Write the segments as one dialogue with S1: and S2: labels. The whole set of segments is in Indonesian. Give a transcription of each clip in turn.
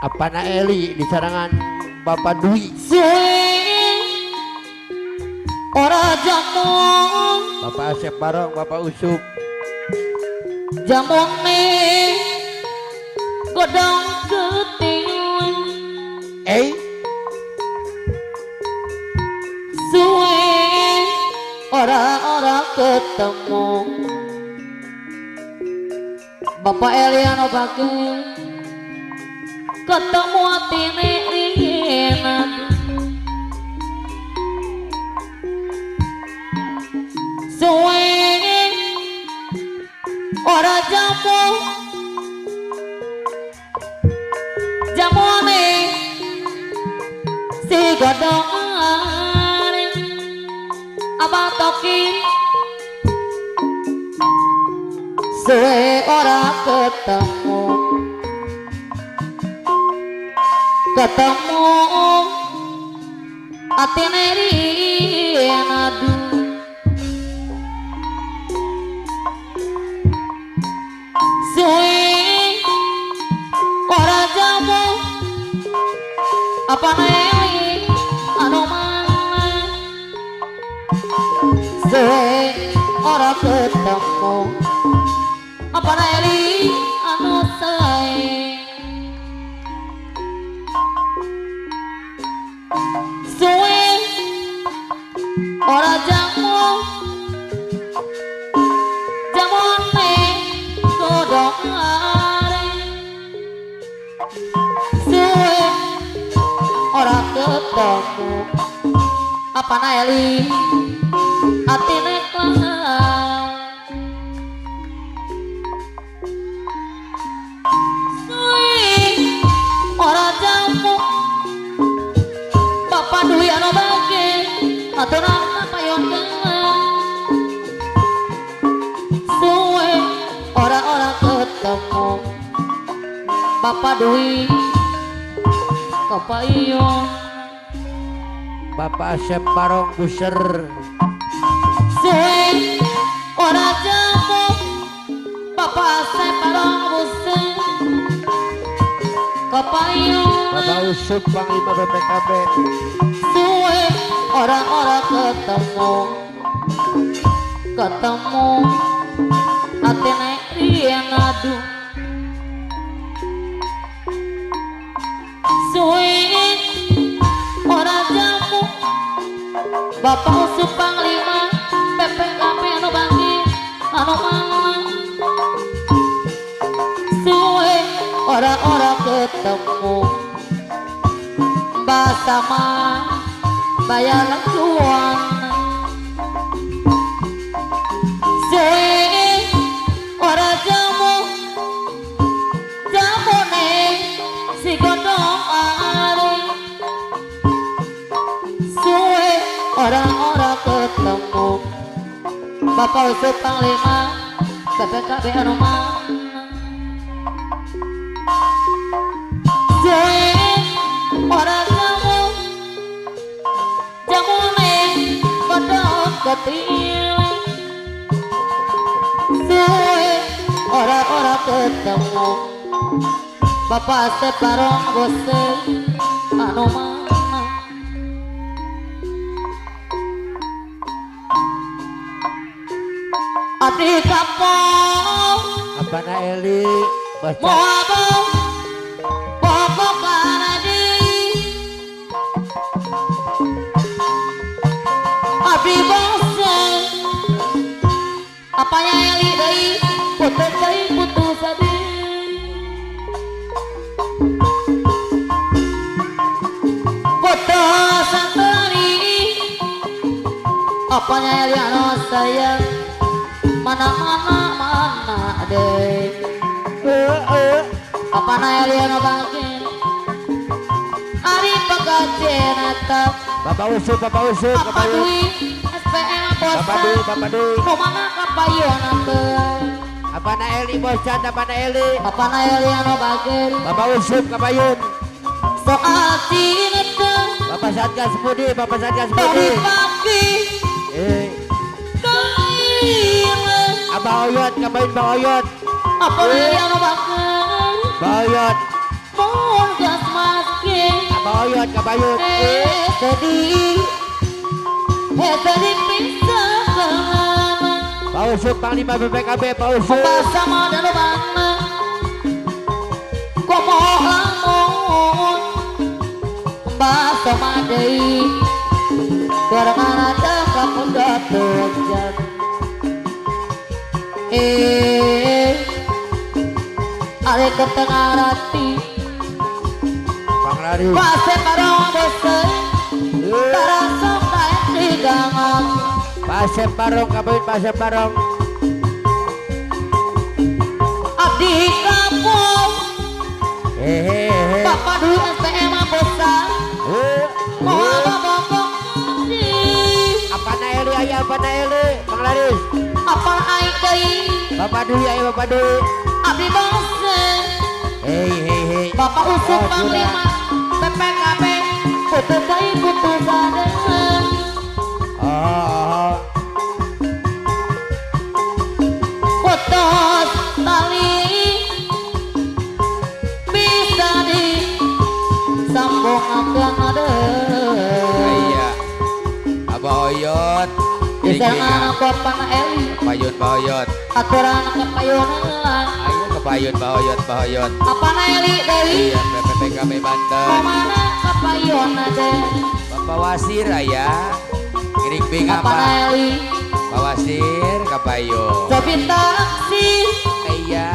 S1: Apa na Eli di sarangan Bapak Dwi
S2: ora jamong
S1: Bapak Asep Barong Bapak Usuk
S2: jamong nih godong keting suwe ora ketemu Bapak Eliano Bagel ketemu atine rina suwe ora jamone si godong abang toki suwe ora ketemu atine rina suwe ora jamu apa neli anu mana suwe ora ketemu apa neli anu sae suwe ora jamu jamone godong are suwe ora ketemu apa naeli atine suwe ora jamu Bapak Dwi anu bage aturan payon suwe ora ketemu Bapak Dwi kepayon
S1: Bapak Asep Barong Buser
S2: suwe ora jamu Bapak Asep Barong Buser kepayon
S1: Bapak Usuk Panglima BPKB
S2: suwe ora ketemu atine rina adu suwe ora jamu Bapak Usuk Panglima BPKB anu bagi anu mana suwe ora ketemu Mbak sama bayar cuan suwe ora jamone si godong are suwe ora ketemu Bapak Usuk Panglima BPKB anu mana suwe ora jamone godong ketil suwe ora ketemu Bapak Asep Barong Bose anu mana abdi kapok
S1: apa na Eli baca
S2: mau pokok kanadi abdi bose apanya Eli deui putus adi putus santri apanya Eli anu sayang mana deh Apa Eli anu bagen Ari pagajen atap
S1: Bapak Usuk
S2: Apa
S1: kapayun.
S2: Dwi SPM
S1: Bapak Dwi,
S2: bosan
S1: Bapak Dwi.
S2: Kumana kapayun atap
S1: Apa Eli bosan, apa Eli?
S2: Apa Eli anu bagen
S1: Bapak Usuk kapayun.
S2: Soal cinta
S1: Bapak Satgas Budi, Bapak Satgas
S2: dari
S1: Budi.
S2: pagi kaila
S1: Abah Oyot, kapayun Bang Oyot.
S2: Apa Eli anu bagen
S1: Bang Oyot,
S2: Mohon gas makin
S1: Abah Oyot kapayun.
S2: sedih pisah kemana
S1: Pak Usuk Panglima BPKB, Pak Usuk.
S2: Bersama dan mana Komoh lamun Bersama dei Barengan ada kamu datang Ada ke tengah rati
S1: Bang Lari.
S2: Pasir barang besar Terasa kain di gangan
S1: Pasep Barong kapayun, Pasep Barong.
S2: Abdi kampung
S1: Hehehe.
S2: Bapak dulu SPM besar Mau apa bokok di
S1: Apa Eli aya, apa Eli? Bang Laris.
S2: Apa aik dei
S1: Bapak Dwi aya, Bapak Dwi.
S2: Abdi bosen
S1: Hei.
S2: Bapak usut
S1: Oh,
S2: panglima PPKP Putus dei putus saden
S1: Oh.
S2: Putus tali Bisa di Sambung akan ada
S3: Iya. Abah Oyot.
S2: Disangan aku apa Eli
S3: Payun Bah Oyot.
S2: Aturan kepayunan
S3: Ayo ke Payun Bah Oyot, Bah Oyot.
S2: Apa Eli Dewi
S3: Iya, PPKB Banten.
S2: Kemana kepayunan deh
S3: Bapak Wasir aya. Kiring bing
S2: Apa
S3: apa?
S2: Eli
S3: Pak Wasir ke Payun.
S2: Sopi taksi
S3: Iya,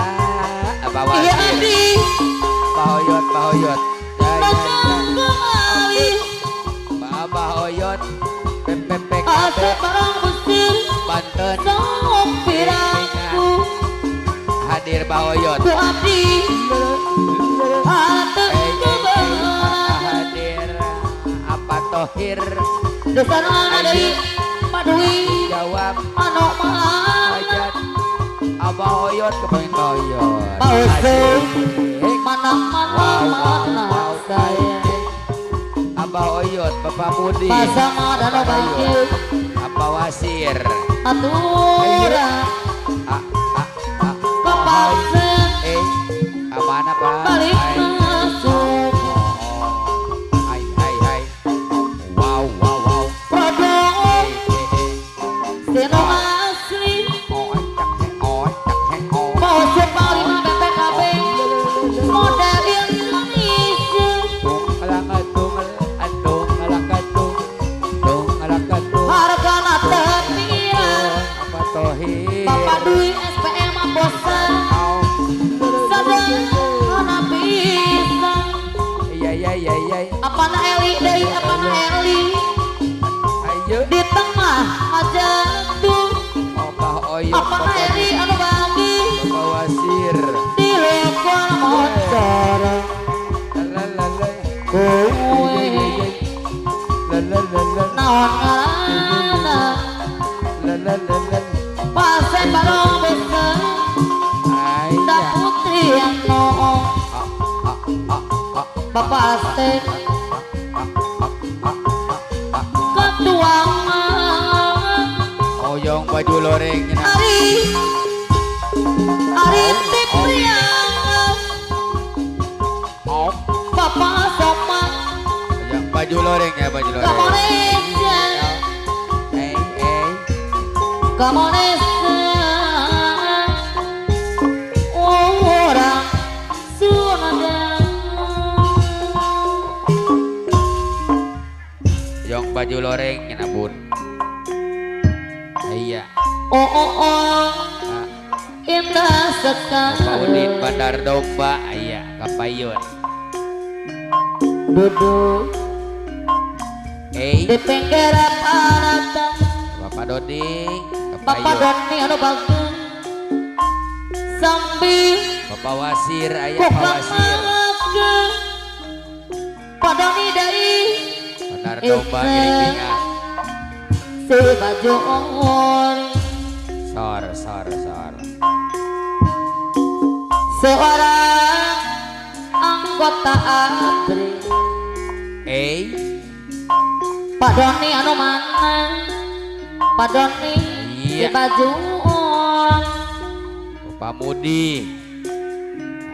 S3: Abah
S2: Iya
S3: Wasir.
S2: Adi
S3: Bah Oyot, Bah Oyot. Ya.
S2: Macam kembali
S3: Abah Oyot. PPKB
S2: Asal barang besar
S3: Banten.
S2: Sompiraku
S3: Hadir Bah Oyot.
S2: Ku abdi Hateng kebenaran
S3: Hadir apa Tohir
S2: Desanan dari Madui
S3: jawab
S2: Anu mana
S3: hajat Abah Oyot kepengen Bah Oyot.
S2: Pak Usuk
S3: Asik.
S2: Mana saya
S3: Abah Oyot, Bapak Budi,
S2: Pasama dan Obakil
S3: Abah Wasir,
S2: Aturan
S3: ah, ah, ah,
S2: Kepasen
S3: Amana Pak?
S2: Balik
S3: Hai.
S2: masuk
S3: Hai. Wow.
S2: Produk
S3: Hey.
S2: Sino asli
S3: Oh, cak heng, oh.
S2: Pak Usuk Panglima BPKB Model Indonesia Harga nate pirang
S3: Apa Tohir?
S2: Bapak Dwi SPM bosan Sederhana pisang
S3: Iya.
S2: Apa na Eli Dei apa na Eli
S3: Ayo.
S2: Di tengah aja tuh
S3: Abah Oyot,
S2: Apa na Eli anu bagi
S3: Bapak Wasir.
S2: Di lekor motor
S3: Lalalala.
S2: Kowe
S3: Lalalala.
S2: Naon ngarana
S3: Lalalala.
S2: Pasien barong besar Da
S3: Ayah.
S2: putri yang noong Bapak Astek Ketuangan
S3: Oyong baju loreng cenah.
S2: Ari Tipriang
S3: Oh.
S2: Bapak Soman
S3: Oyong baju loreng ya, baju loreng.
S2: Kamonesia Kamonesia Orang Sunadang
S3: Oyong baju loreng cenah bun. Iya.
S2: Oh Indah
S3: Pak Udin
S2: sekali
S3: Bandar Domba iya Kapayun.
S2: Duduk di pinggir panata
S3: Bapak Doding
S2: Bapak
S3: Kapayun.
S2: Doni anu bagus sambil
S3: Bapak Wasir aya
S2: Bukan
S3: Pak Wasir.
S2: makan pada nidai
S3: Benar domba giring-giringan.
S2: si baju ongol
S3: Sor.
S2: seorang anggota ABRI Pak Doni anu mana Pak Doni si
S3: Iya.
S2: baju ongol
S3: Bapak Mudi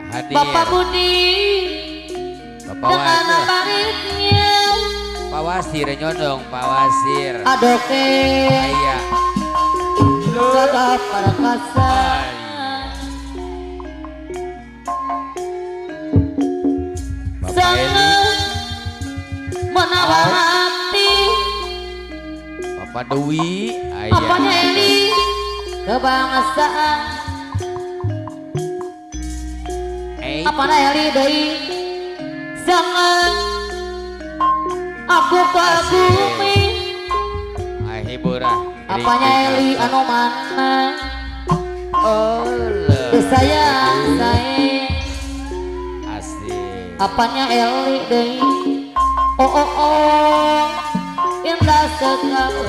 S3: hadir.
S2: Bapak Budi
S3: Bapak
S2: dengan
S3: Wasir.
S2: baritnya
S3: Pak Wasir nyodong Pak Wasir.
S2: adoke
S3: Aya.
S2: jaga para kasar
S3: Bapak Eli.
S2: sangat menawar hati
S3: Bapak Dewi aya.
S2: apanya Eli kebangsaan apanya Eli deui sangat aku kagumi
S3: Hiburah.
S2: apanya Eli anu mana disayang saya
S3: Asik.
S2: apanya Eli deui oh indah sekali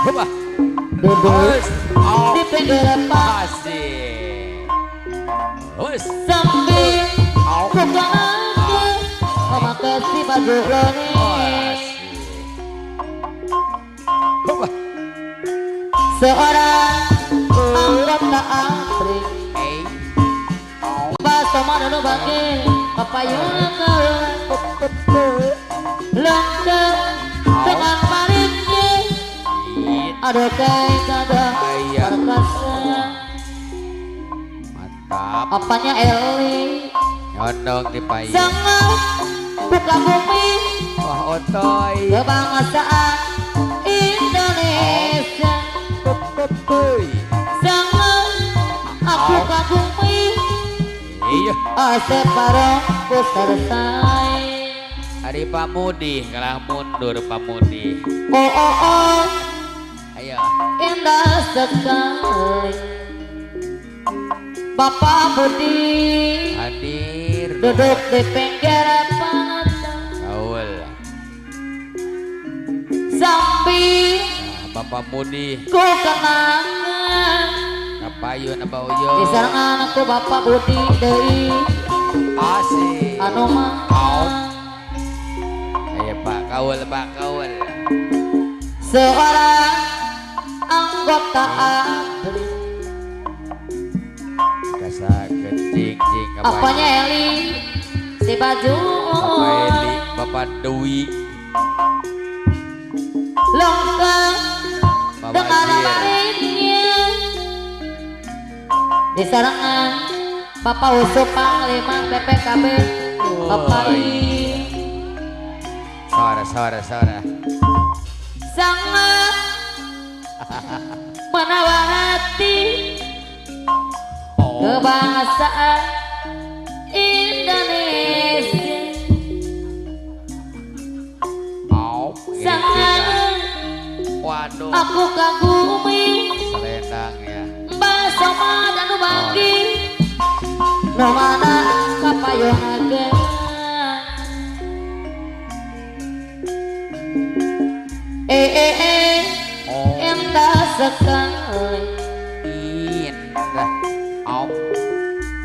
S3: Hubah.
S2: duduk di pinggir pantai
S3: Asik. Wes.
S2: sambil bukan aku memakai si baju Roni
S3: Asik. Hubah.
S2: seorang anggota ABRI bahasa mana nu bagi papayun lengkap dengan paritnya ada kayak ada
S3: Iya.
S2: perkasa
S3: Mantap.
S2: apanya Eli
S3: Nyondong di payung.
S2: sangat buka bumi
S3: Wah otoy.
S2: kebangsaan Indonesia sangat aku kagumi
S3: Iya.
S2: asep barengku selesai
S3: Hari Pak Mudi kalah mundur Pak Mudi.
S2: oh
S3: Ayo.
S2: indah sekali Bapak Budi
S3: Hadir.
S2: duduk di pinggir pantai
S3: Gaul.
S2: sambil
S3: Nah, Bapak Mudi.
S2: ku kenangan
S3: Kapayun apa
S2: di
S3: uyo.
S2: serangan aku Bapak Budi deui
S3: Asik.
S2: anu mah
S3: Ayo Pak Kaul Pak Kaul.
S2: seorang anggota ABRI
S3: Kasakeun jing
S2: apanya Eli si baju
S3: Bapak Eli, Bapak Dewi,
S2: lengkap
S3: Bapak
S2: dengan
S3: Wasir.
S2: baritnya di serangan Bapak Usup Panglima BPKB Bapak I
S3: Sora.
S2: sangat menawar hati kebangsaan Indonesia sangat
S3: Waduh.
S2: aku kagumi
S3: Selendang ya.
S2: Mbak Soma dan nu bagi nu mana kapayungakeun indah sekali
S3: Indah.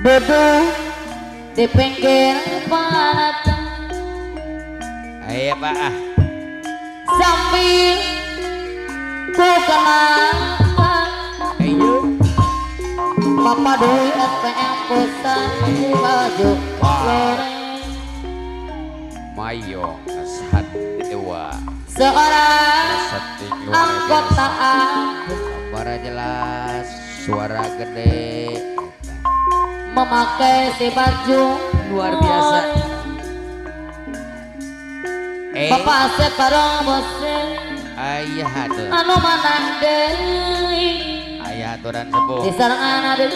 S2: duduk di pinggir pantai
S3: Ayo Pak.
S2: sambil ku kenangkan
S3: Ayo.
S2: Bapak Dwi SPM Pusat baju loreng
S3: Mayong Asad Dewa.
S2: seorang
S3: Setting luar
S2: anggota
S3: biasa.
S2: ABRI
S3: Suara jelas, suara gede.
S2: memakai si baju
S3: Luar biasa.
S2: Bapak Asep bareng bose
S3: Ayah aduh.
S2: anu manang deui
S3: Ayah aturan sepuh.
S2: di serangan ada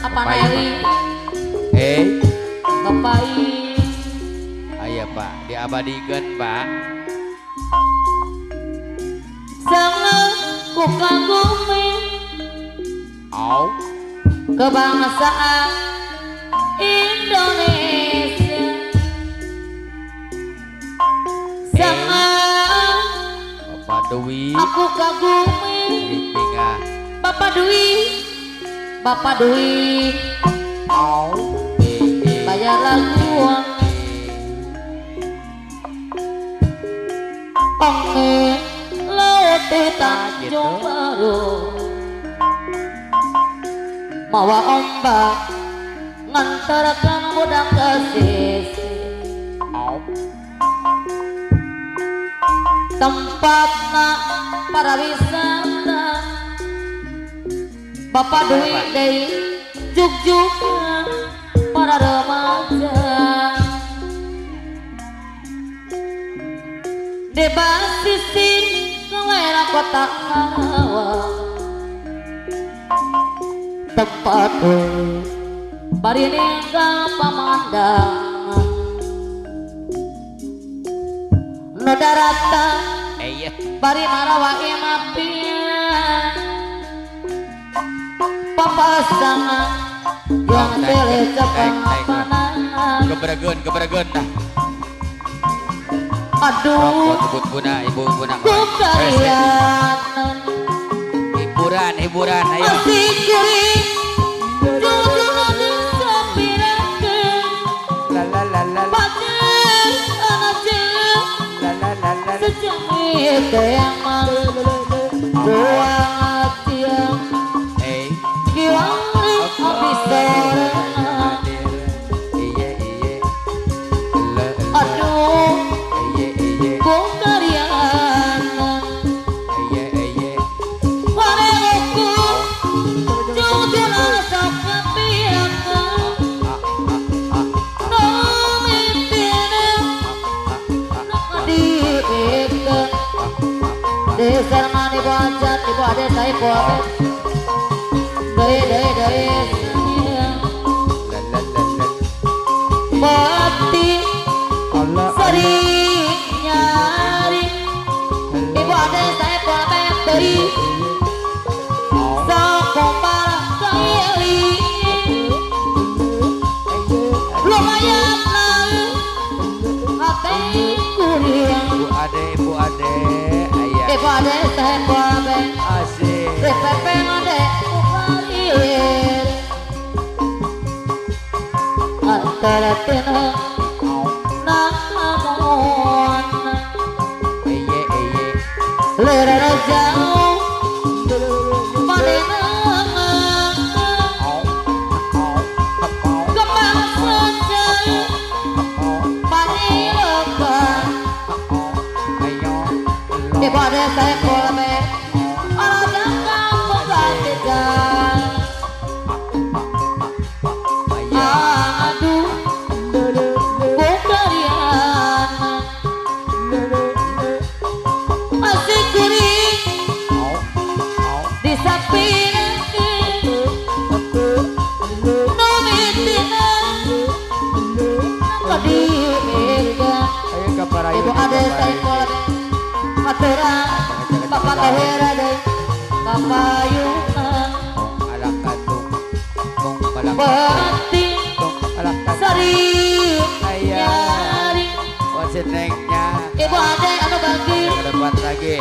S2: apa Eli Bapak I
S3: Ayah Pak, diabadikan Pak.
S2: sangat ku kagumi kebangsaan Indonesia. Sangat
S3: Bapak Dewi
S2: aku kagumi
S3: Pinga
S2: Bapak Dwi, Bapak Dwi, bayar lagu Onge laut di Tanjung Baru, mawa ombak ngantarkan budak ke sisi. Tempatna para wisata Bapak Dwi Dei juk-juk para remaja di basisi selera kota Karawang. Tempat bari ninggal pamandangan nu daratan
S3: iya
S2: bari marawa imapian papasangan yang pilih kepangapanan.
S3: Gebregeun dah
S2: Aduh
S3: rokok sebut guna ibu guna
S2: kukalian
S3: hiburan ayo
S2: masih kuring jujur disepirakeun
S3: la la la la la
S2: pacar anak jelek
S3: la la la la
S2: sejamit yang mau buang hati yang giwang habis sorangan. Aduh kukalian pareoku jujur asap kepiakan no mimpina diikan deser mani bacat ibu ade saya kuat dari mati sering nyari ibu ade saya kuat dari sakombal kali lumayan lalu hati kuriang
S3: Bu ade ayah
S2: ibu ade saya kuat
S3: asik
S2: repepeng ade ukalir antara tina namun lera jauh padenangan kembang senjaya panilekan ibu ade saya kolme orang jangkang penggantikan aduh kukalian masih kuring disapirakeun nu mitina kadiikan
S3: ayo kaparayu
S2: ibu ade saya kolme aturan bapak kahera deui kapayungan
S3: alang katung tong palang
S2: penting
S3: tong alang katung
S2: sering
S3: ayah
S2: nyari
S3: wasenengnya
S2: ibu ade anu bagi
S3: ke depan lagi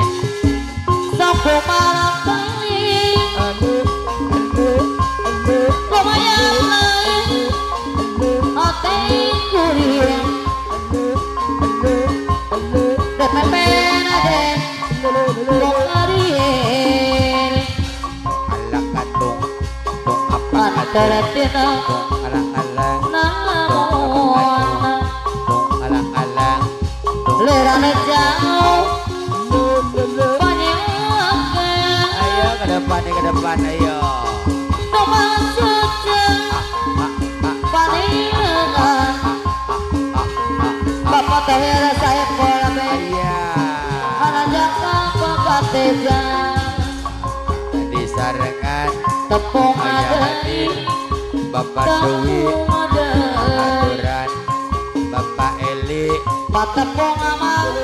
S2: sok malam kali lumayan lain hati kuriang depepen ade kukarien
S3: alang katung tong apa
S2: antara tina
S3: tong alang-alang
S2: namun
S3: tong alang-alang
S2: lerana jauh panjangkan
S3: ayo ke depan ayo
S2: nomor sejak panilekan bapak kahera saya kolme
S3: ayah
S2: anak jangkang penggantikan
S3: di sarengan
S2: tepung
S3: ayah
S2: ada
S3: hadir Bapak Dewi
S2: tepung ada
S3: aturan Bapak Eli
S2: patepung amal